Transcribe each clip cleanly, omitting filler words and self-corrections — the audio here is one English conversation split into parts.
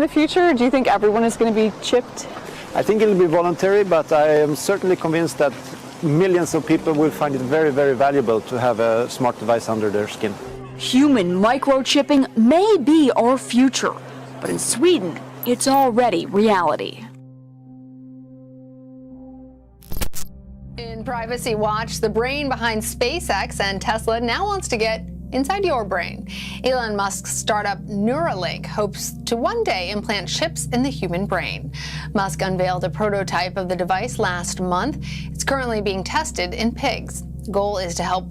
the future? Do you think everyone is going to be chipped? I think it'll be voluntary, but I am certainly convinced that millions of people will find it very, very valuable to have a smart device under their skin. Human microchipping may be our future, but in Sweden, it's already reality. In Privacy Watch, the brain behind SpaceX and Tesla now wants to get inside your brain. Elon Musk's startup Neuralink hopes to one day implant chips in the human brain. Musk unveiled a prototype of the device last month. It's currently being tested in pigs. The goal is to help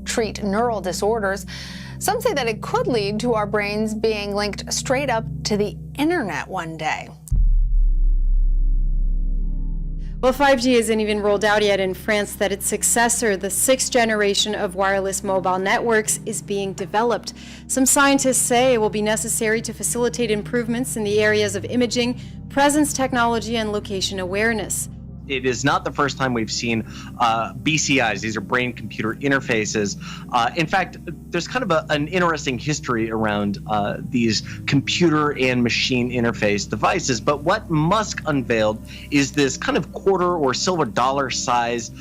treat neural disorders. Some say that it could lead to our brains being linked straight up to the internet one day. Well, 5G isn't even rolled out yet in France. That its successor, the sixth generation of wireless mobile networks, is being developed. Some scientists say it will be necessary to facilitate improvements in the areas of imaging, presence technology, and location awareness. It is not the first time we've seen BCIs. These are brain-computer interfaces. In fact, there's kind of an interesting history around these computer and machine interface devices. But what Musk unveiled is this kind of quarter or silver dollar size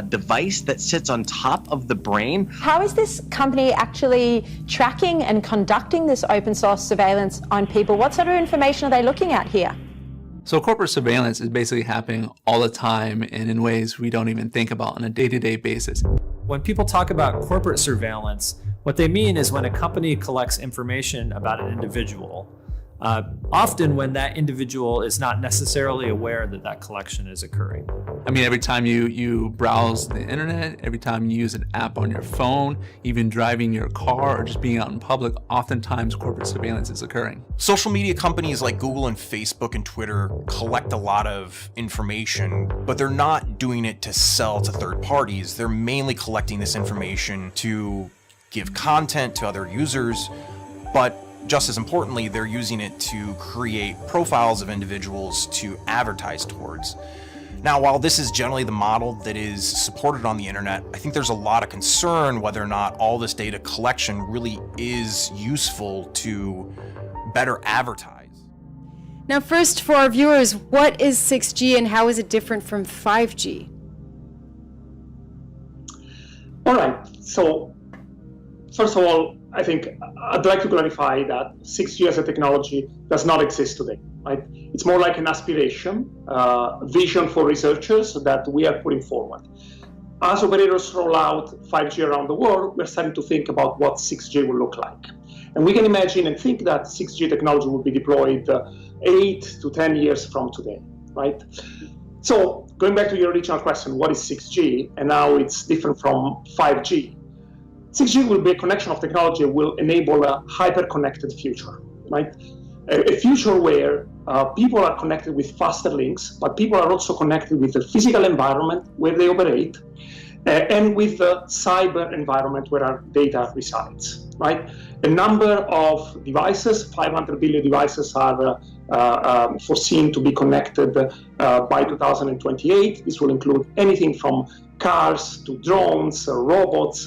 device that sits on top of the brain. How is this company actually tracking and conducting this open source surveillance on people? What sort of information are they looking at here? So corporate surveillance is basically happening all the time and in ways we don't even think about on a day-to-day basis. When people talk about corporate surveillance, what they mean is when a company collects information about an individual, often when that individual is not necessarily aware that that collection is occurring. I mean, every time you browse the internet, every time you use an app on your phone, even driving your car or just being out in public, oftentimes corporate surveillance is occurring. Social media companies like Google and Facebook and Twitter collect a lot of information, but they're not doing it to sell to third parties. They're mainly collecting this information to give content to other users, but just as importantly, they're using it to create profiles of individuals to advertise towards. Now, while this is generally the model that is supported on the internet, I think there's a lot of concern whether or not all this data collection really is useful to better advertise. Now, first, for our viewers, what is 6G and how is it different from 5G? All right, so first of all, I think I'd like to clarify that 6G as a technology does not exist today, right? It's more like an aspiration, vision for researchers that we are putting forward. As operators roll out 5G around the world, we're starting to think about what 6G will look like. And we can imagine and think that 6G technology will be deployed 8 to 10 years from today, right? So going back to your original question, what is 6G and how it's different from 5G? 6G will be a connection of technology that will enable a hyper-connected future, right? A future where people are connected with faster links, but people are also connected with the physical environment where they operate and with the cyber environment where our data resides, right? A number of devices, 500 billion devices, are foreseen to be connected by 2028. This will include anything from cars to drones, robots,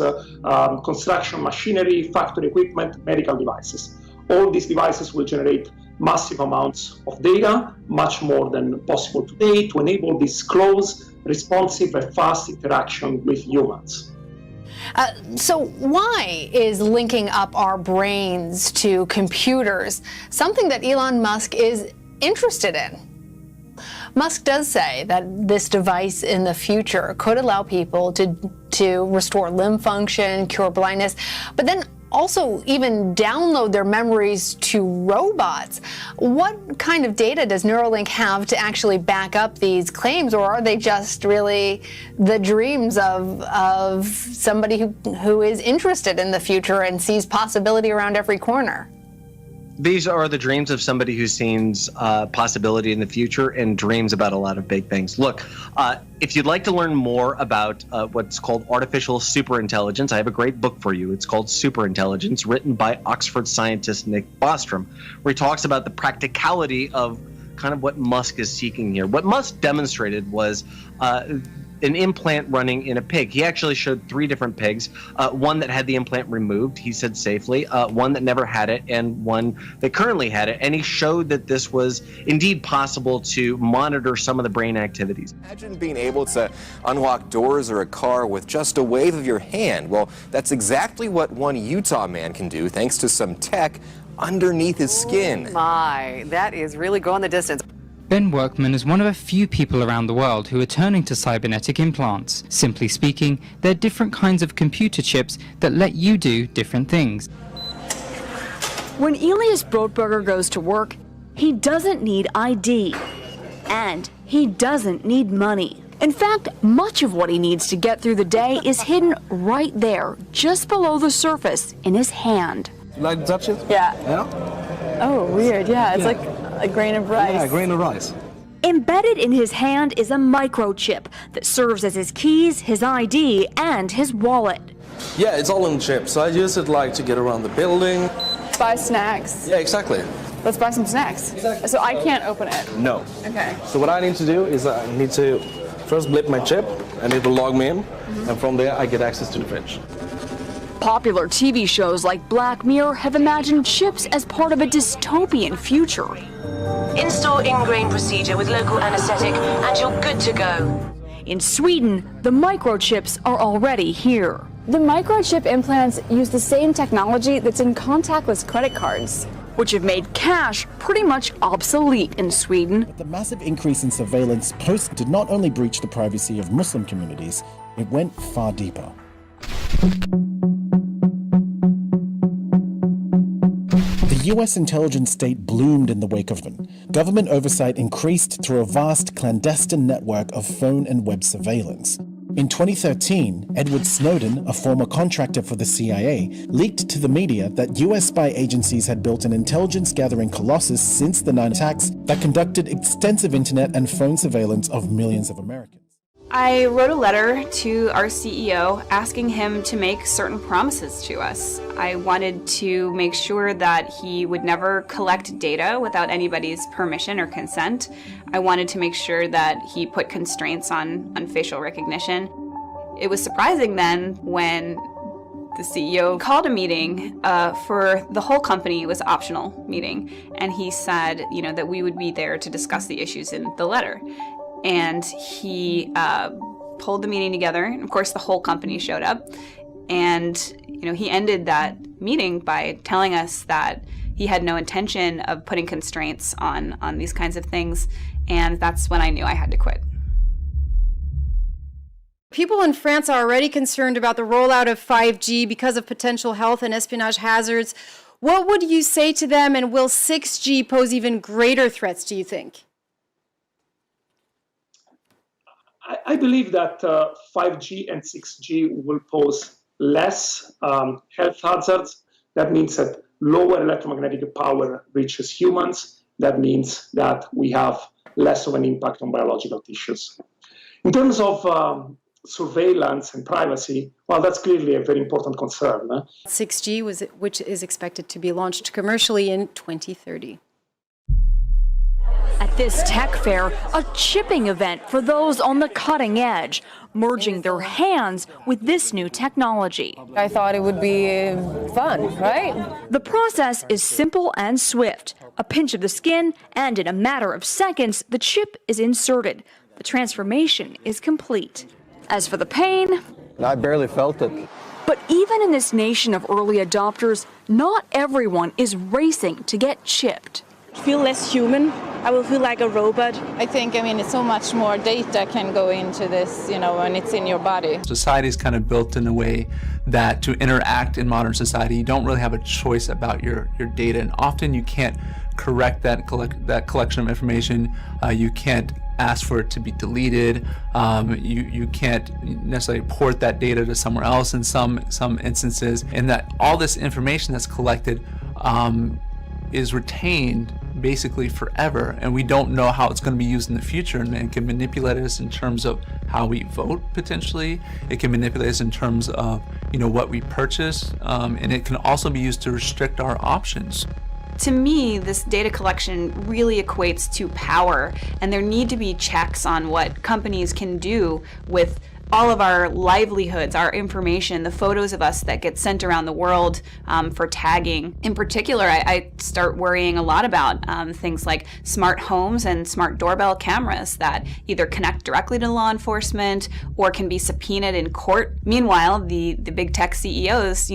construction machinery, factory equipment, medical devices. All these devices will generate massive amounts of data, much more than possible today, to enable this close, responsive, and fast interaction with humans. So why is linking up our brains to computers something that Elon Musk is interested in? Musk does say that this device in the future could allow people to restore limb function, cure blindness, but then also even download their memories to robots. What kind of data does Neuralink have to actually back up these claims, or are they just really the dreams of somebody who is interested in the future and sees possibility around every corner? These are the dreams of somebody who sees possibility in the future and dreams about a lot of big things. Look, if you'd like to learn more about what's called artificial superintelligence, I have a great book for you. It's called Superintelligence, written by Oxford scientist Nick Bostrom, where he talks about the practicality of kind of what Musk is seeking here. What Musk demonstrated was an implant running in a pig. He actually showed 3 different pigs, one that had the implant removed, he said safely, one that never had it, and one that currently had it. And he showed that this was indeed possible to monitor some of the brain activities. Imagine being able to unlock doors or a car with just a wave of your hand. Well, that's exactly what one Utah man can do thanks to some tech underneath his skin. My, that is really going the distance. Ben Workman is one of a few people around the world who are turning to cybernetic implants. Simply speaking, they're different kinds of computer chips that let you do different things. When Elias Brotberger goes to work, he doesn't need ID, and he doesn't need money. In fact, much of what he needs to get through the day is hidden right there, just below the surface, in his hand. Like to touch it? Yeah. Yeah? Oh, weird. Yeah, it's like a grain of rice. Yeah, a grain of rice. Embedded in his hand is a microchip that serves as his keys, his ID, and his wallet. Yeah, it's all in chip, so I use it like to get around the building. Buy snacks. Yeah, exactly. Let's buy some snacks. Exactly. So I can't open it. No. Okay. So what I need to do is I need to first blip my chip, and it will log me in, and from there I get access to the fridge. Popular TV shows like Black Mirror have imagined chips as part of a dystopian future. Install in-grain procedure with local anesthetic and you're good to go. In Sweden, the microchips are already here. The microchip implants use the same technology that's in contactless credit cards, which have made cash pretty much obsolete in Sweden. But the massive increase in surveillance post did not only breach the privacy of Muslim communities, it went far deeper. The US intelligence state bloomed in the wake of them. Government oversight increased through a vast clandestine network of phone and web surveillance. In 2013, Edward Snowden, a former contractor for the CIA, leaked to the media that US spy agencies had built an intelligence-gathering colossus since the 9 attacks that conducted extensive internet and phone surveillance of millions of Americans. I wrote a letter to our CEO asking him to make certain promises to us. I wanted to make sure that he would never collect data without anybody's permission or consent. I wanted to make sure that he put constraints on facial recognition. It was surprising then when the CEO called a meeting for the whole company. It was an optional meeting, and he said, that we would be there to discuss the issues in the letter. And he pulled the meeting together, and of course the whole company showed up. And he ended that meeting by telling us that he had no intention of putting constraints on these kinds of things, and that's when I knew I had to quit. People in France are already concerned about the rollout of 5G because of potential health and espionage hazards. What would you say to them, and will 6G pose even greater threats, do you think? I believe that 5G and 6G will pose less health hazards. That means that lower electromagnetic power reaches humans. That means that we have less of an impact on biological tissues. In terms of surveillance and privacy, well, that's clearly a very important concern. 6G, which is expected to be launched commercially in 2030. At this tech fair, a chipping event for those on the cutting edge, merging their hands with this new technology. I thought it would be fun, right? The process is simple and swift. A pinch of the skin, and in a matter of seconds, the chip is inserted. The transformation is complete. As for the pain, I barely felt it. but even in this nation of early adopters, not everyone is racing to get chipped. Feel less human. I will feel like a robot. I think, it's so much more data can go into this, when it's in your body. Society is kind of built in a way that to interact in modern society, you don't really have a choice about your data, and often you can't correct that collection of information. You can't ask for it to be deleted. You can't necessarily port that data to somewhere else in some instances, and that all this information that's collected is retained basically forever, and we don't know how it's going to be used in the future, and it can manipulate us in terms of how we vote potentially. It can manipulate us in terms of what we purchase, and it can also be used to restrict our options. To me, this data collection really equates to power, and there need to be checks on what companies can do with all of our livelihoods, our information, the photos of us that get sent around the world for tagging. In particular, I start worrying a lot about things like smart homes and smart doorbell cameras that either connect directly to law enforcement or can be subpoenaed in court. Meanwhile, the big tech CEOs,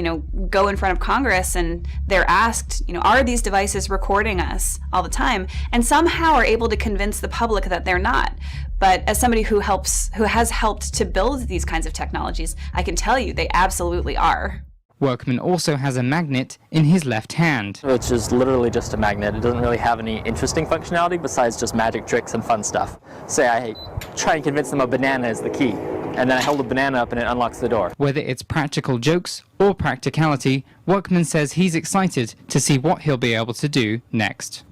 go in front of Congress and they're asked, are these devices recording us all the time? And somehow are able to convince the public that they're not. But as somebody who has helped to build these kinds of technologies, I can tell you they absolutely are. Workman also has a magnet in his left hand. Which is literally just a magnet. It doesn't really have any interesting functionality besides just magic tricks and fun stuff. Say I try and convince them a banana is the key, and then I hold the banana up and it unlocks the door. Whether it's practical jokes or practicality, Workman says he's excited to see what he'll be able to do next.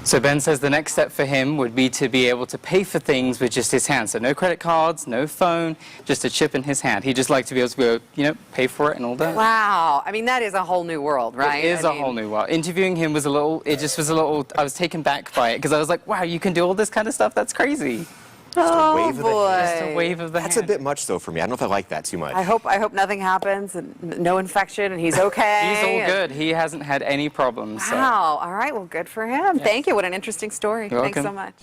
So Ben says the next step for him would be to be able to pay for things with just his hand. So no credit cards, no phone, just a chip in his hand. He'd just like to be able to go, pay for it and all that. Wow. I mean, that is a whole new world, right? It is a whole new world. Interviewing him was I was taken back by it because I was like, wow, you can do all this kind of stuff? That's crazy. Just a wave of the hand. Just a wave of the hand. That's a bit much, though, for me. I don't know if I like that too much. I hope nothing happens and no infection and he's okay. He's all good. He hasn't had any problems. Wow. All right. Well, good for him. Yeah. Thank you. What an interesting story. You're Thanks welcome. so much.